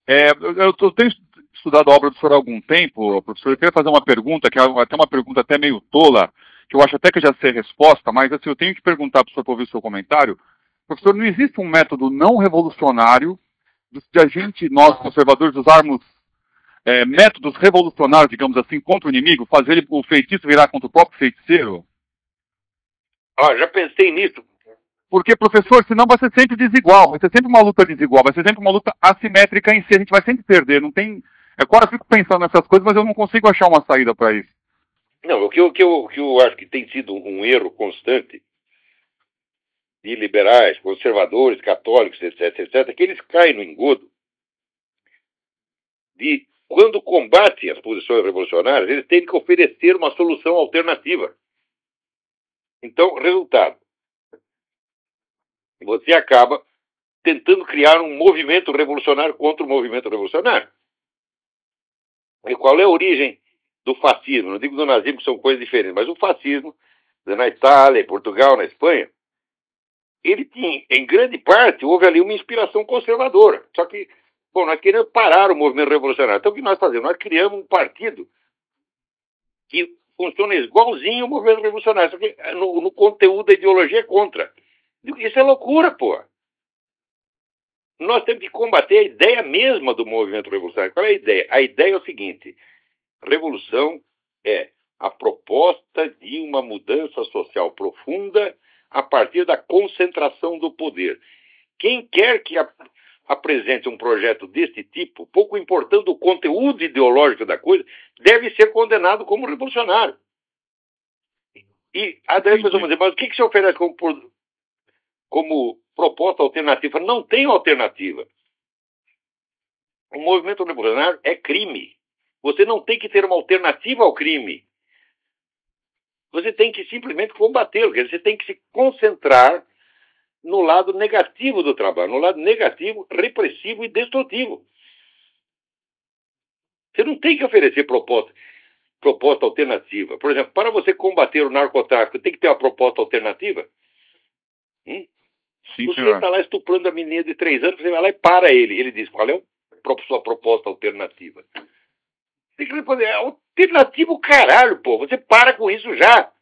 Eu tenho estudado a obra do senhor há algum tempo, professor. Eu queria fazer uma pergunta, que é até uma pergunta até meio tola, que eu acho até que eu já sei a resposta, mas assim, eu tenho que perguntar para o senhor para ouvir o seu comentário. Professor, não existe um método não revolucionário de a gente, nós conservadores, usarmos métodos revolucionários, digamos assim, contra o inimigo, fazer o feitiço virar contra o próprio feiticeiro? Já pensei nisso. Porque, professor, senão vai ser sempre desigual, vai ser sempre uma luta desigual, vai ser sempre uma luta assimétrica em si, a gente vai sempre perder, não tem... Agora eu fico pensando nessas coisas, mas eu não consigo achar uma saída para isso. Não, o que eu acho que tem sido um erro constante de liberais, conservadores, católicos, etc., etc., é que eles caem no engodo de, quando combatem as posições revolucionárias, eles têm que oferecer uma solução alternativa. Então, resultado, você acaba tentando criar um movimento revolucionário contra o movimento revolucionário. E qual é a origem do fascismo? Não digo do nazismo, que são coisas diferentes, mas o fascismo, na Itália, em Portugal, na Espanha, ele tinha, em grande parte, houve ali uma inspiração conservadora. Só que, bom, nós queremos parar o movimento revolucionário. Então, o que nós fazemos? Nós criamos um partido que funciona igualzinho ao movimento revolucionário, só que no conteúdo a ideologia é contra. Isso é loucura, pô. Nós temos que combater a ideia mesma do movimento revolucionário. Qual é a ideia? A ideia é o seguinte: revolução é a proposta de uma mudança social profunda a partir da concentração do poder. Quem quer que apresente um projeto desse tipo, pouco importando o conteúdo ideológico da coisa, deve ser condenado como revolucionário. E a pessoa vai dizer, mas o que se oferece como proposta alternativa? Não tem alternativa. O movimento revolucionário é crime. Você não tem que ter uma alternativa ao crime. Você tem que simplesmente combatê-lo. Você tem que se concentrar no lado negativo do trabalho, no lado negativo, repressivo e destrutivo. Você não tem que oferecer proposta alternativa. Por exemplo, para você combater o narcotráfico, tem que ter uma proposta alternativa? Sim, você está lá estuprando a menina de 3 anos, você vai lá e para ele. Ele diz, qual é a sua proposta alternativa? Tem que responder, alternativo caralho, pô. Você para com isso já.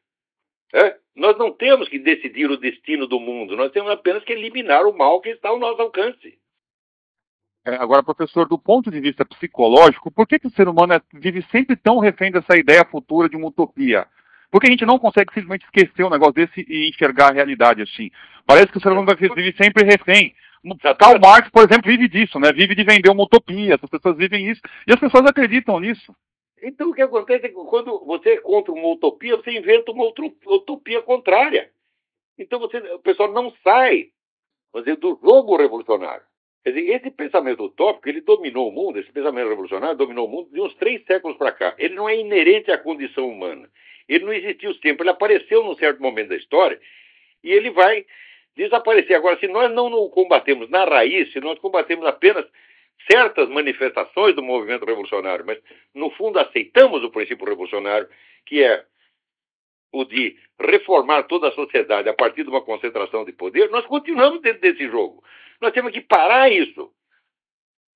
Nós não temos que decidir o destino do mundo. Nós temos apenas que eliminar o mal que está ao nosso alcance. Agora, professor, do ponto de vista psicológico, por que o ser humano vive sempre tão refém dessa ideia futura de uma utopia? Por que a gente não consegue simplesmente esquecer um negócio desse e enxergar a realidade assim? Parece que o ser humano vive sempre refém. Karl Marx, por exemplo, vive disso, né? Vive de vender uma utopia. As pessoas vivem isso. E as pessoas acreditam nisso. Então, o que acontece é que quando você é contra uma utopia, você inventa uma utopia contrária. Então, o pessoal não sai, do jogo revolucionário. Quer dizer, esse pensamento utópico, ele dominou o mundo, esse pensamento revolucionário dominou o mundo de uns 3 séculos para cá. Ele não é inerente à condição humana. Ele não existiu sempre. Ele apareceu num certo momento da história e ele vai desaparecer. Agora, se nós não o combatemos na raiz, se nós combatemos apenas certas manifestações do movimento revolucionário, mas no fundo aceitamos o princípio revolucionário, que é o de reformar toda a sociedade a partir de uma concentração de poder, nós continuamos dentro desse jogo. Nós temos que parar isso.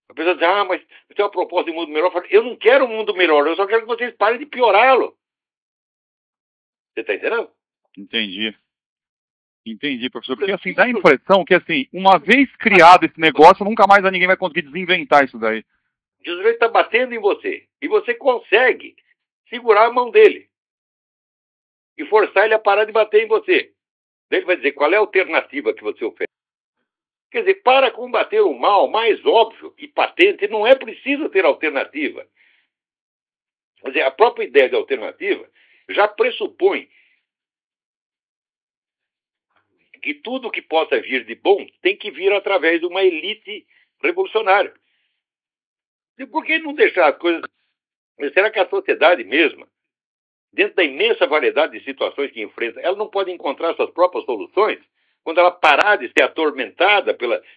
A pessoa diz, mas tem uma proposta de mundo melhor. Eu não quero um mundo melhor, eu só quero que vocês parem de piorá-lo. Você está entendendo? Entendi, professor. Porque assim, dá a impressão que assim, uma vez criado esse negócio, nunca mais ninguém vai conseguir desinventar isso daí. O sujeito está batendo em você. E você consegue segurar a mão dele. E forçar ele a parar de bater em você. Ele vai dizer qual é a alternativa que você oferece. Quer dizer, para combater o mal mais óbvio e patente, não é preciso ter alternativa. Quer dizer, a própria ideia de alternativa já pressupõe que tudo que possa vir de bom tem que vir através de uma elite revolucionária. E por que não deixar as coisas... Será que a sociedade mesma, dentro da imensa variedade de situações que enfrenta, ela não pode encontrar suas próprias soluções quando ela parar de ser atormentada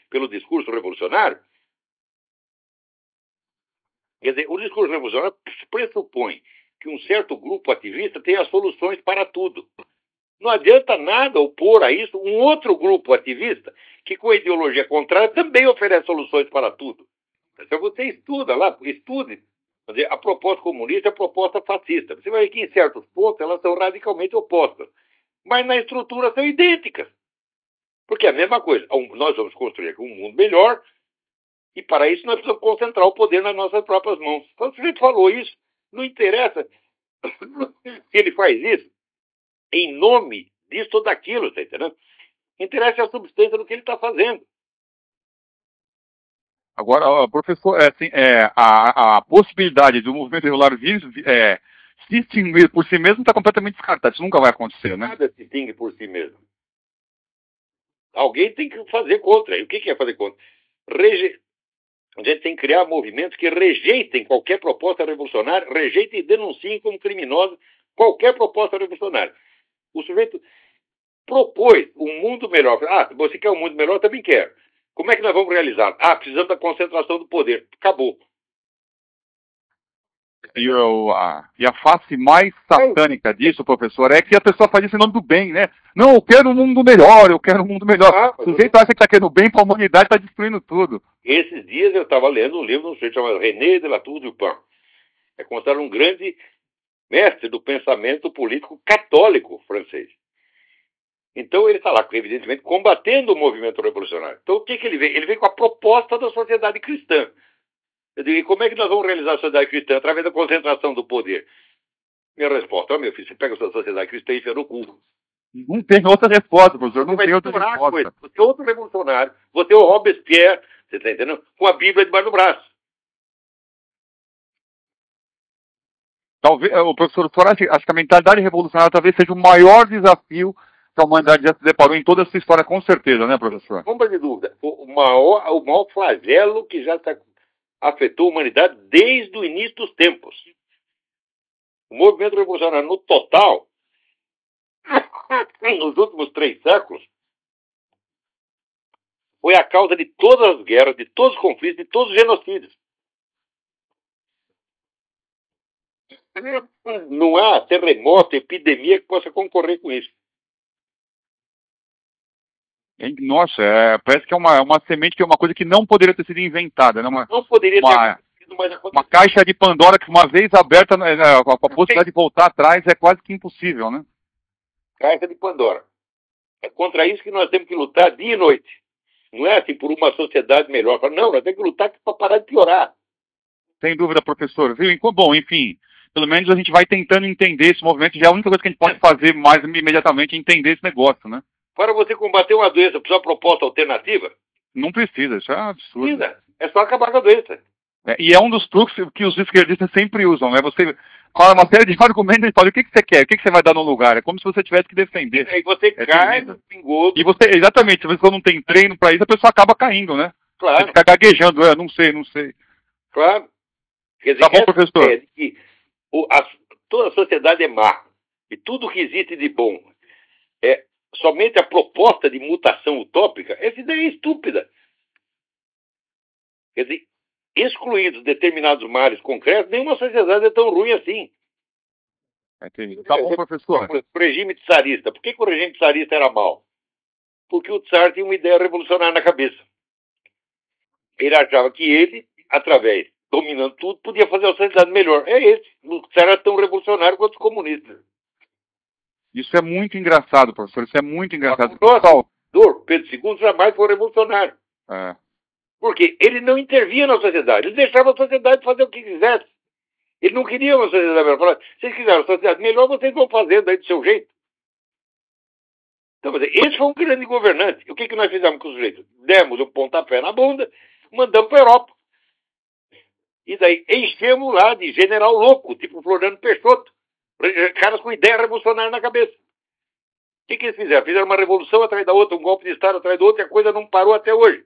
pelo discurso revolucionário? Quer dizer, o discurso revolucionário pressupõe que um certo grupo ativista tenha soluções para tudo. Não adianta nada opor a isso um outro grupo ativista que, com a ideologia contrária, também oferece soluções para tudo. Então você estuda lá, estude. Quer dizer, a proposta comunista e a proposta fascista. Você vai ver que em certos pontos elas são radicalmente opostas. Mas na estrutura são idênticas. Porque é a mesma coisa. Nós vamos construir um mundo melhor e para isso nós precisamos concentrar o poder nas nossas próprias mãos. Quando o sujeito falou isso, não interessa se ele faz isso em nome disso ou daquilo, tá entendendo? Interessa a substância do que ele está fazendo. Agora, professor, assim, a possibilidade do movimento irregular se extinguir por si mesmo está completamente descartada. Isso nunca vai acontecer, né? Nada se extingue por si mesmo. Alguém tem que fazer contra. E o que é fazer contra? A gente tem que criar movimentos que rejeitem qualquer proposta revolucionária, rejeitem e denunciem como criminosa qualquer proposta revolucionária. O sujeito propôs um mundo melhor. Ah, você quer um mundo melhor? Eu também quero. Como é que nós vamos realizar? Ah, precisamos da concentração do poder. Acabou. E a face mais satânica disso, professor, é que a pessoa faz isso em nome do bem, né? Não, eu quero um mundo melhor, eu quero um mundo melhor. O sujeito acha que está querendo bem para a humanidade, está destruindo tudo. Esses dias eu estava lendo um livro de um sujeito chamado René de Latour du Pin. É considerado um grande mestre do pensamento político católico francês. Então ele está lá, evidentemente, combatendo o movimento revolucionário. Então o que ele vem? Ele vem com a proposta da sociedade cristã. Eu digo, e como é que nós vamos realizar a sociedade cristã? Através da concentração do poder. Minha resposta, meu filho, você pega a sua sociedade cristã e enfia no cu. Não tem outra resposta, professor, não tem outra resposta. Você é outro revolucionário, você é o Robespierre, você está entendendo? Com a Bíblia debaixo do braço. Talvez, o professor, acha que a mentalidade revolucionária talvez seja o maior desafio que a humanidade já se deparou em toda essa história, com certeza, né, professor? Não sombra de dúvida. O maior flagelo que já afetou a humanidade desde o início dos tempos. O movimento revolucionário, no total, nos últimos 3 séculos, foi a causa de todas as guerras, de todos os conflitos, de todos os genocídios. Não há terremoto, epidemia que possa concorrer com isso. Nossa, parece que é uma semente, que é uma coisa que não poderia ter sido inventada, né? Não poderia ter acontecido, mas aconteceu. Uma caixa de Pandora que, uma vez aberta, a possibilidade de voltar atrás é quase que impossível, né? Caixa de Pandora. É contra isso que nós temos que lutar dia e noite. Não é assim por uma sociedade melhor. Não, nós temos que lutar para parar de piorar. Sem dúvida, professor. Viu? Bom, enfim, pelo menos a gente vai tentando entender esse movimento. Já é a única coisa que a gente pode fazer mais imediatamente é entender esse negócio, né? Para você combater uma doença, precisa de uma proposta alternativa? Não precisa, isso é um absurdo. Precisa. É só acabar com a doença. E é um dos truques que os esquerdistas sempre usam, né? Você fala uma série de argumentos e fala, o que você quer? O que você vai dar no lugar? É como se você tivesse que defender. E aí você cai no pingoto. E você, exatamente, se você não tem treino para isso, a pessoa acaba caindo, né? Claro. Você fica gaguejando, não sei. Claro. Quer dizer, tá bom, professor. É que toda a sociedade é má. E tudo que existe de bom é somente a proposta de mutação utópica. Essa ideia é estúpida. Quer dizer, excluídos determinados males concretos, nenhuma sociedade é tão ruim assim. Tá bom, professor. O regime tsarista. Por que o regime tsarista era mau? Porque o tsar tinha uma ideia revolucionária na cabeça. Ele achava que ele, através, dominando tudo, podia fazer a sociedade melhor. É esse. O tsar era tão revolucionário quanto os comunistas. Isso é muito engraçado, professor. Isso é muito engraçado. O Pedro II jamais foi revolucionário. É. Porque ele não intervia na sociedade. Ele deixava a sociedade fazer o que quisesse. Ele não queria uma sociedade melhor. Falava, se vocês quiserem uma sociedade melhor, vocês vão fazendo aí do seu jeito. Então, esse foi um grande governante. O que nós fizemos com os sujeitos? Demos um pontapé na bunda, mandamos para a Europa. E daí enchemos lá de general louco, tipo Floriano Peixoto. Caras com ideia revolucionária na cabeça. O que eles fizeram? Fizeram uma revolução atrás da outra, um golpe de Estado atrás do outro, e a coisa não parou até hoje.